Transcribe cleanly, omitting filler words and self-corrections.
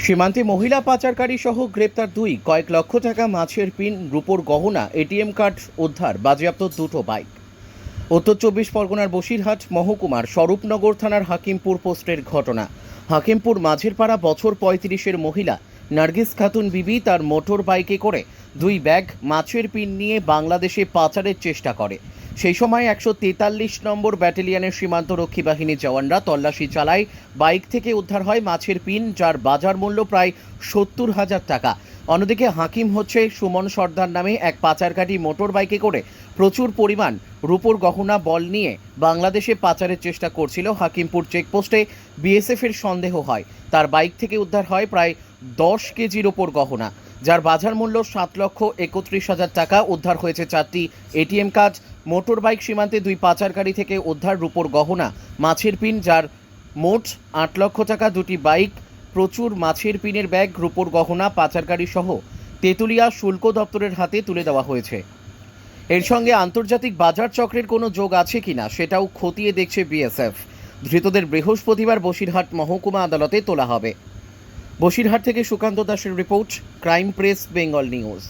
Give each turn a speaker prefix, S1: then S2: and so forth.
S1: সীমান্তে মহিলা পাচারকারী সহ গ্রেপ্তার দুই, কয়েক লক্ষ টাকা মাছের পিন, রূপোর গহনা, এটিএম কার্ড উদ্ধার, বাজেয়াপ্ত দুটো বাইক। উত্তর চব্বিশ পরগনার বসিরহাট মহকুমার স্বরূপনগর থানার হাকিমপুর পোস্টের ঘটনা। হাকিমপুর মাঝেরপাড়া বছর ৩৫-এর মহিলা নার্গিস খাতুন বিবি তার মোটর বাইকে করে দুই ব্যাগ মাছের পিন নিয়ে বাংলাদেশে পাচারের চেষ্টা করে। সেই সময় ১৪৩ নম্বর ব্যাটালিয়নের সীমান্তরক্ষী বাহিনীর জওয়ানরা তল্লাশি চালায়। বাইক থেকে উদ্ধার হয় মাছের পিন, যার বাজার মূল্য প্রায় ৭০,০০০ টাকা। অন্যদিকে হাকিম হচ্ছে সুমন সর্দার নামে এক পাচারকারী মোটর বাইকে করে প্রচুর পরিমাণ রূপোর গহনা বল নিয়ে বাংলাদেশে পাচারের চেষ্টা করছিল। হাকিমপুর চেকপোস্টে বিএসএফের সন্দেহ হয়। তার বাইক থেকে উদ্ধার হয় প্রায় ১০ কেজি রূপোর গহনা, যার বাজার মূল্য ৭,৩১,০০০ টাকা। উদ্ধার হয়েছে ৪টি এটিএম কার্ড। মোটর বাইক সীমান্তে দুই পাচারকারী থেকে উদ্ধার রূপোর গহনা, মাছের পিন, যার মোট ৮ লক্ষ টাকা। দুটি বাইক, প্রচুর মাছের পিনের ব্যাগ, রূপোর গহনা পাচারকারী সহ তেঁতুলিয়া শুল্ক দপ্তরের হাতে তুলে দেওয়া হয়েছে। এর সঙ্গে আন্তর্জাতিক বাজার চক্রের কোনো যোগ আছে কিনা সেটাও খতিয়ে দেখছে বিএসএফ। ধৃতদের বৃহস্পতিবার বসিরহাট মহকুমা আদালতে তোলা হবে। বসিরহাট থেকে সুকান্ত দাসের report, crime press, Bengal news.